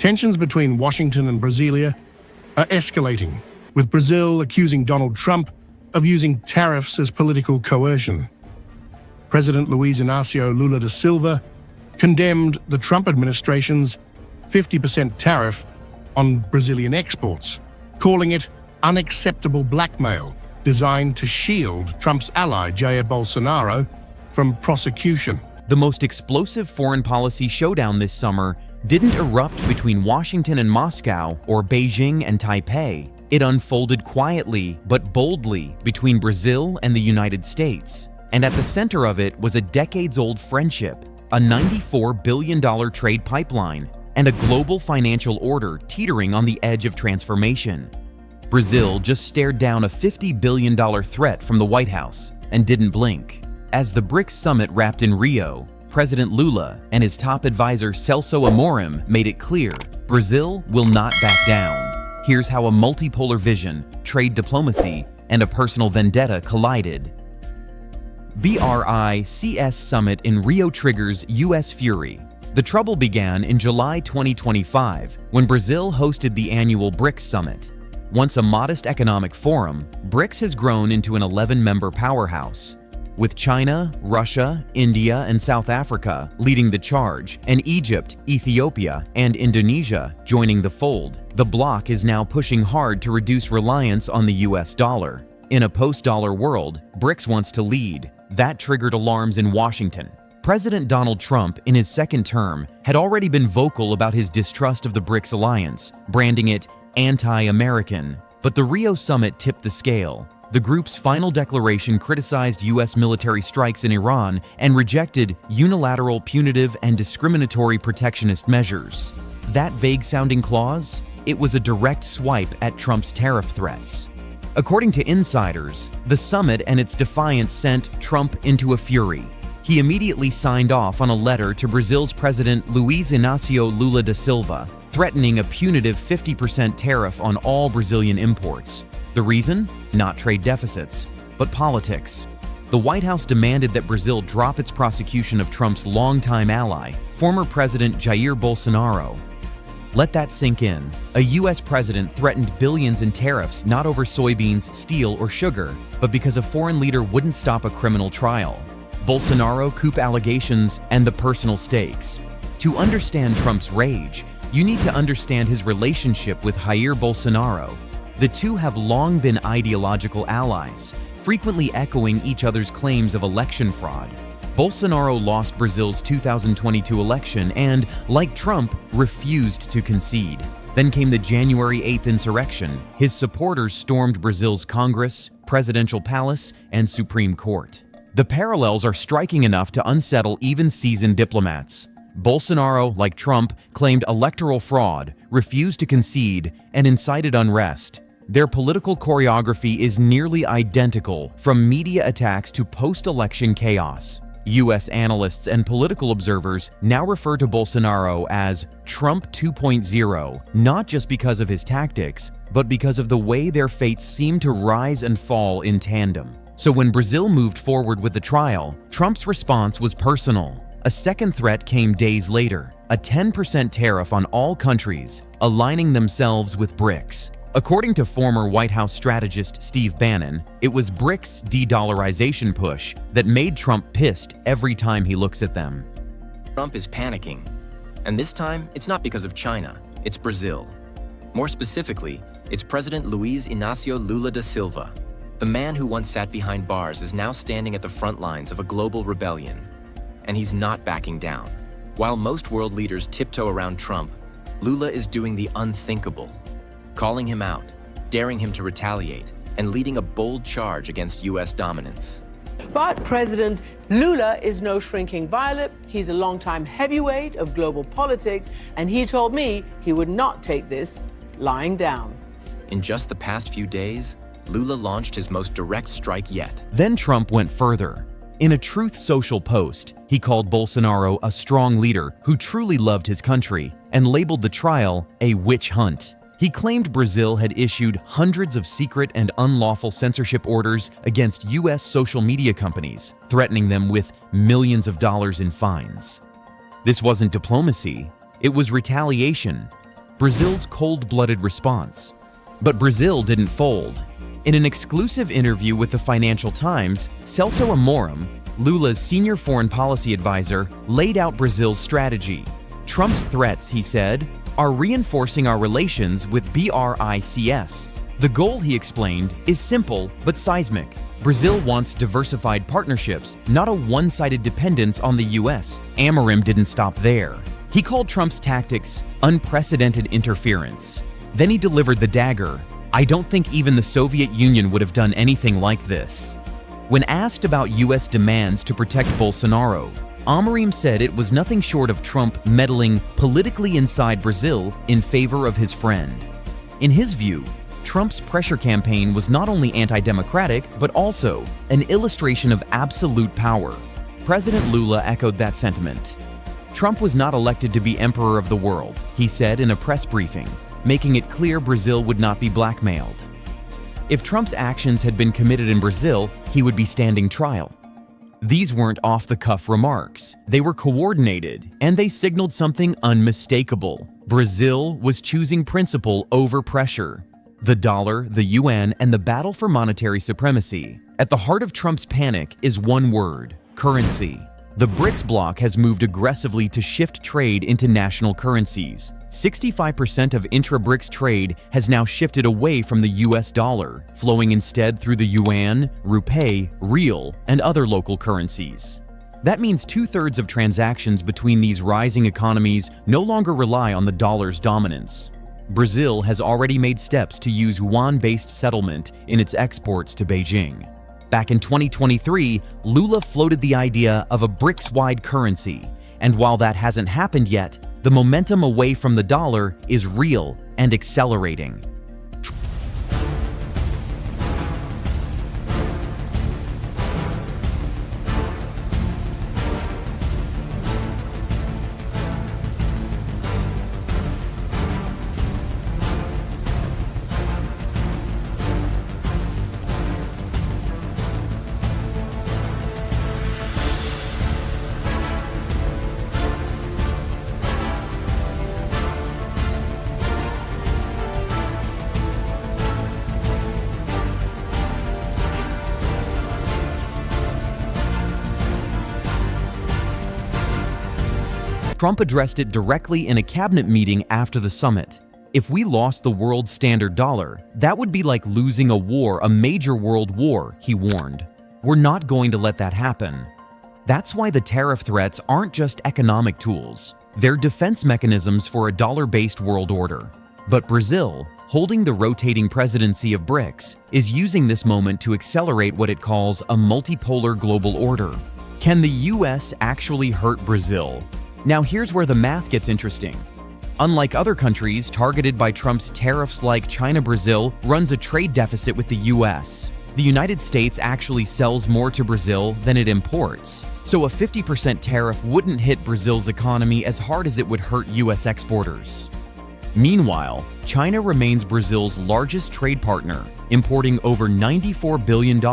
Tensions between Washington and Brasilia are escalating, with Brazil accusing Donald Trump of using tariffs as political coercion. President Luiz Inácio Lula da Silva condemned the Trump administration's 50% tariff on Brazilian exports, calling it unacceptable blackmail designed to shield Trump's ally Jair Bolsonaro from prosecution. The most explosive foreign policy showdown this summer didn't erupt between Washington and Moscow or Beijing and Taipei. It unfolded quietly but boldly between Brazil and the United States. And at the center of it was a decades-old friendship, a $94 billion trade pipeline, and a global financial order teetering on the edge of transformation. Brazil just stared down a $50 billion threat from the White House and didn't blink. As the BRICS Summit wrapped in Rio, President Lula and his top advisor Celso Amorim made it clear Brazil will not back down. Here's how a multipolar vision, trade diplomacy, and a personal vendetta collided. BRICS Summit in Rio triggers U.S. fury. The trouble began in July 2025 when Brazil hosted the annual BRICS Summit. Once a modest economic forum, BRICS has grown into an 11-member powerhouse. With China, Russia, India, and South Africa leading the charge, and Egypt, Ethiopia, and Indonesia joining the fold, the bloc is now pushing hard to reduce reliance on the US dollar. In a post-dollar world, BRICS wants to lead. That triggered alarms in Washington. President Donald Trump, in his second term, had already been vocal about his distrust of the BRICS alliance, branding it anti-American. But the Rio summit tipped the scale. The group's final declaration criticized U.S. military strikes in Iran and rejected unilateral, punitive, and discriminatory protectionist measures. That vague-sounding clause? It was a direct swipe at Trump's tariff threats. According to insiders, the summit and its defiance sent Trump into a fury. He immediately signed off on a letter to Brazil's President Luiz Inácio Lula da Silva, threatening a punitive 50% tariff on all Brazilian imports. The reason? Not trade deficits, but politics. The White House demanded that Brazil drop its prosecution of Trump's longtime ally, former President Jair Bolsonaro. Let that sink in. A U.S. president threatened billions in tariffs not over soybeans, steel, or sugar, but because a foreign leader wouldn't stop a criminal trial. Bolsonaro, coup allegations, and the personal stakes. To understand Trump's rage, you need to understand his relationship with Jair Bolsonaro. The two have long been ideological allies, frequently echoing each other's claims of election fraud. Bolsonaro lost Brazil's 2022 election and, like Trump, refused to concede. Then came the January 8th insurrection. His supporters stormed Brazil's Congress, presidential palace, and Supreme Court. The parallels are striking enough to unsettle even seasoned diplomats. Bolsonaro, like Trump, claimed electoral fraud, refused to concede, and incited unrest. Their political choreography is nearly identical, from media attacks to post-election chaos. U.S. analysts and political observers now refer to Bolsonaro as Trump 2.0, not just because of his tactics, but because of the way their fates seem to rise and fall in tandem. So when Brazil moved forward with the trial, Trump's response was personal. A second threat came days later, a 10% tariff on all countries, aligning themselves with BRICS. According to former White House strategist Steve Bannon, it was BRICS' de-dollarization push that made Trump pissed every time he looks at them. Trump is panicking. And this time, it's not because of China, it's Brazil. More specifically, it's President Luiz Inácio Lula da Silva. The man who once sat behind bars is now standing at the front lines of a global rebellion. And he's not backing down. While most world leaders tiptoe around Trump, Lula is doing the unthinkable, calling him out, daring him to retaliate, and leading a bold charge against U.S. dominance. But President Lula is no shrinking violet. He's a longtime heavyweight of global politics, and he told me he would not take this lying down. In just the past few days, Lula launched his most direct strike yet. Then Trump went further. In a Truth Social post, he called Bolsonaro a strong leader who truly loved his country and labeled the trial a witch hunt. He claimed Brazil had issued hundreds of secret and unlawful censorship orders against U.S. social media companies, threatening them with millions of dollars in fines. This wasn't diplomacy, it was retaliation. Brazil's cold-blooded response. But Brazil didn't fold. In an exclusive interview with the Financial Times, Celso Amorim, Lula's senior foreign policy advisor, laid out Brazil's strategy. Trump's threats, he said, are reinforcing our relations with BRICS. The goal, he explained, is simple but seismic. Brazil wants diversified partnerships, not a one-sided dependence on the US. Amorim didn't stop there. He called Trump's tactics unprecedented interference. Then he delivered the dagger. I don't think even the Soviet Union would have done anything like this. When asked about US demands to protect Bolsonaro, Amorim said it was nothing short of Trump meddling politically inside Brazil in favor of his friend. In his view, Trump's pressure campaign was not only anti-democratic, but also an illustration of absolute power. President Lula echoed that sentiment. Trump was not elected to be emperor of the world, he said in a press briefing, making it clear Brazil would not be blackmailed. If Trump's actions had been committed in Brazil, he would be standing trial. These weren't off-the-cuff remarks. They were coordinated, and they signaled something unmistakable. Brazil was choosing principle over pressure. The dollar, the Yuan, and the battle for monetary supremacy. At the heart of Trump's panic is one word: currency. The BRICS bloc has moved aggressively to shift trade into national currencies. 65% of intra-BRICS trade has now shifted away from the US dollar, flowing instead through the Yuan, Rupee, Real, and other local currencies. That means 2/3 of transactions between these rising economies no longer rely on the dollar's dominance. Brazil has already made steps to use Yuan-based settlement in its exports to Beijing. Back in 2023, Lula floated the idea of a BRICS-wide currency, and while that hasn't happened yet, the momentum away from the dollar is real and accelerating. Trump addressed it directly in a cabinet meeting after the summit. If we lost the world standard dollar, that would be like losing a war, a major world war, he warned. We're not going to let that happen. That's why the tariff threats aren't just economic tools. They're defense mechanisms for a dollar-based world order. But Brazil, holding the rotating presidency of BRICS, is using this moment to accelerate what it calls a multipolar global order. Can the US actually hurt Brazil? Now here's where the math gets interesting. Unlike other countries targeted by Trump's tariffs like China, Brazil runs a trade deficit with the US. The United States actually sells more to Brazil than it imports. So a 50% tariff wouldn't hit Brazil's economy as hard as it would hurt US exporters. Meanwhile, China remains Brazil's largest trade partner, importing over $94 billion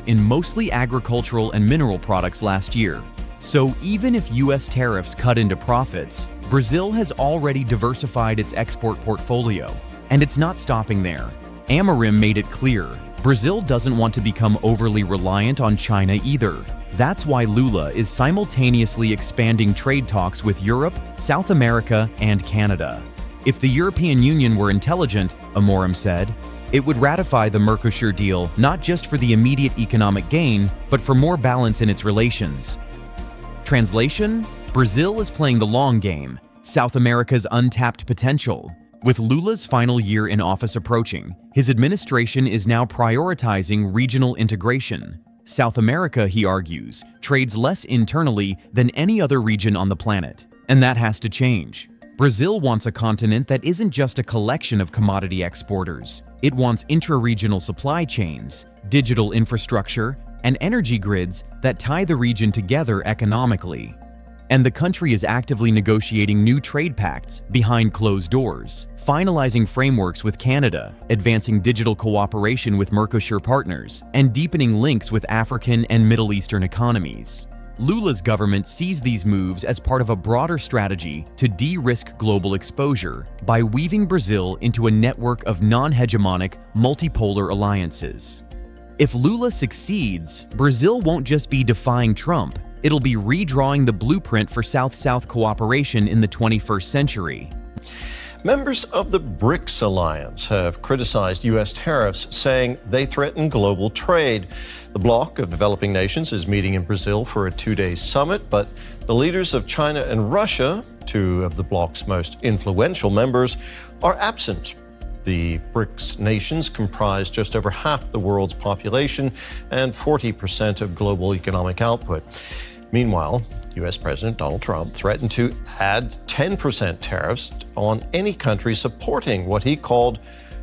in mostly agricultural and mineral products last year. So even if US tariffs cut into profits, Brazil has already diversified its export portfolio. And it's not stopping there. Amorim made it clear, Brazil doesn't want to become overly reliant on China either. That's why Lula is simultaneously expanding trade talks with Europe, South America, and Canada. If the European Union were intelligent, Amorim said, it would ratify the Mercosur deal not just for the immediate economic gain, but for more balance in its relations. Translation: Brazil is playing the long game, South America's untapped potential. With Lula's final year in office approaching, his administration is now prioritizing regional integration. South America, he argues, trades less internally than any other region on the planet, and that has to change. Brazil wants a continent that isn't just a collection of commodity exporters. It wants intra-regional supply chains, digital infrastructure, and energy grids that tie the region together economically. And the country is actively negotiating new trade pacts behind closed doors, finalizing frameworks with Canada, advancing digital cooperation with Mercosur partners, and deepening links with African and Middle Eastern economies. Lula's government sees these moves as part of a broader strategy to de-risk global exposure by weaving Brazil into a network of non-hegemonic, multipolar alliances. If Lula succeeds, Brazil won't just be defying Trump, it'll be redrawing the blueprint for South-South cooperation in the 21st century. Members of the BRICS alliance have criticized U.S. tariffs, saying they threaten global trade. The bloc of developing nations is meeting in Brazil for a two-day summit, but the leaders of China and Russia, two of the bloc's most influential members, are absent. The BRICS nations comprise just over half the world's population and 40% of global economic output. Meanwhile, U.S. President Donald Trump threatened to add 10% tariffs on any country supporting what he called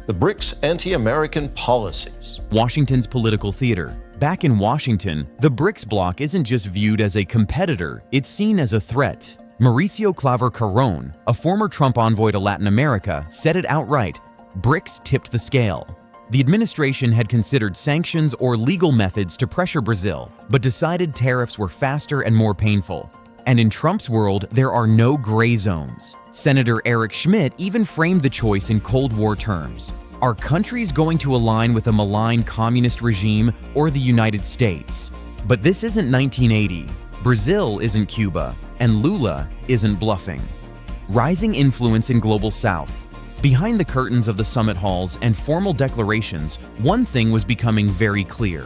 the BRICS anti-American policies. Washington's political theater. Back in Washington, the BRICS bloc isn't just viewed as a competitor, it's seen as a threat. Mauricio Claver Carrón, a former Trump envoy to Latin America, said it outright: BRICS tipped the scale. The administration had considered sanctions or legal methods to pressure Brazil, but decided tariffs were faster and more painful. And in Trump's world, there are no gray zones. Senator Eric Schmidt even framed the choice in Cold War terms. Are countries going to align with a malign communist regime or the United States? But this isn't 1980. Brazil isn't Cuba, and Lula isn't bluffing. Rising influence in Global South. Behind the curtains of the summit halls and formal declarations, one thing was becoming very clear.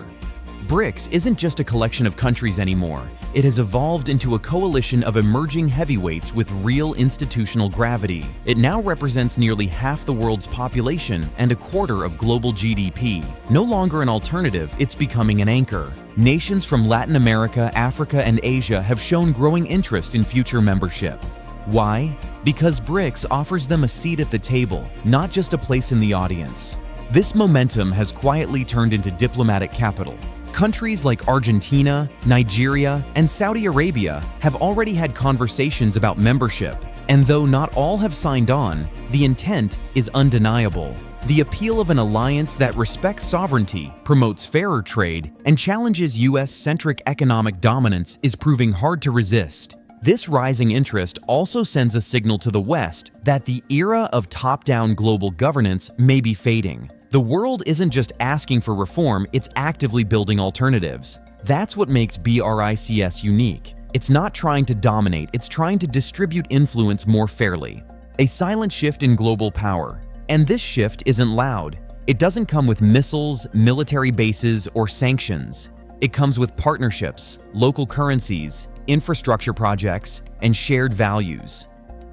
BRICS isn't just a collection of countries anymore. It has evolved into a coalition of emerging heavyweights with real institutional gravity. It now represents nearly half the world's population and a quarter of global GDP. No longer an alternative, it's becoming an anchor. Nations from Latin America, Africa, and Asia have shown growing interest in future membership. Why? Because BRICS offers them a seat at the table, not just a place in the audience. This momentum has quietly turned into diplomatic capital. Countries like Argentina, Nigeria, and Saudi Arabia have already had conversations about membership, and though not all have signed on, the intent is undeniable. The appeal of an alliance that respects sovereignty, promotes fairer trade, and challenges US-centric economic dominance is proving hard to resist. This rising interest also sends a signal to the West that the era of top-down global governance may be fading. The world isn't just asking for reform, it's actively building alternatives. That's what makes BRICS unique. It's not trying to dominate, it's trying to distribute influence more fairly. A silent shift in global power. And this shift isn't loud. It doesn't come with missiles, military bases, or sanctions. It comes with partnerships, local currencies, infrastructure projects, and shared values.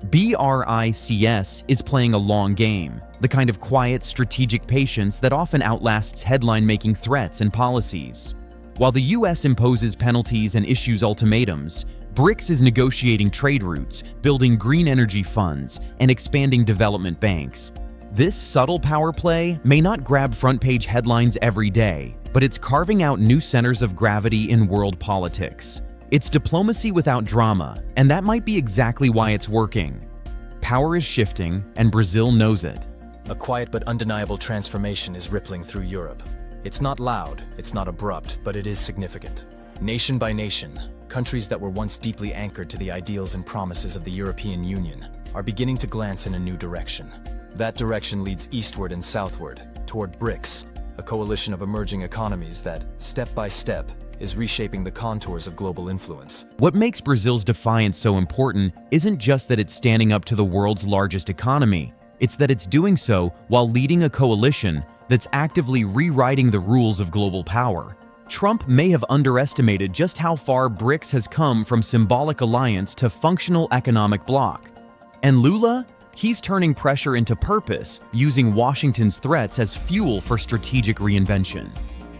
BRICS is playing a long game, the kind of quiet, strategic patience that often outlasts headline-making threats and policies. While the US imposes penalties and issues ultimatums, BRICS is negotiating trade routes, building green energy funds, and expanding development banks. This subtle power play may not grab front-page headlines every day, but it's carving out new centers of gravity in world politics. It's diplomacy without drama, and that might be exactly why it's working. Power is shifting, and Brazil knows it. A quiet but undeniable transformation is rippling through Europe. It's not loud, it's not abrupt, but it is significant. Nation by nation, countries that were once deeply anchored to the ideals and promises of the European Union are beginning to glance in a new direction. That direction leads eastward and southward, toward BRICS, a coalition of emerging economies that, step by step, is reshaping the contours of global influence. What makes Brazil's defiance so important isn't just that it's standing up to the world's largest economy, it's that it's doing so while leading a coalition that's actively rewriting the rules of global power. Trump may have underestimated just how far BRICS has come from symbolic alliance to functional economic bloc. And Lula? He's turning pressure into purpose, using Washington's threats as fuel for strategic reinvention.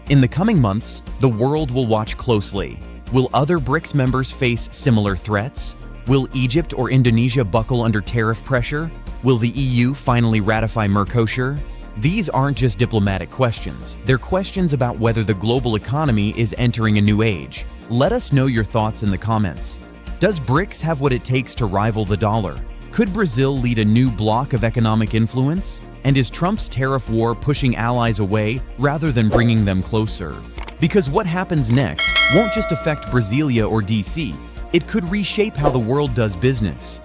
In the coming months, the world will watch closely. Will other BRICS members face similar threats? Will Egypt or Indonesia buckle under tariff pressure? Will the EU finally ratify Mercosur? These aren't just diplomatic questions. They're questions about whether the global economy is entering a new age. Let us know your thoughts in the comments. Does BRICS have what it takes to rival the dollar? Could Brazil lead a new bloc of economic influence? And is Trump's tariff war pushing allies away rather than bringing them closer? Because what happens next won't just affect Brasilia or DC, it could reshape how the world does business.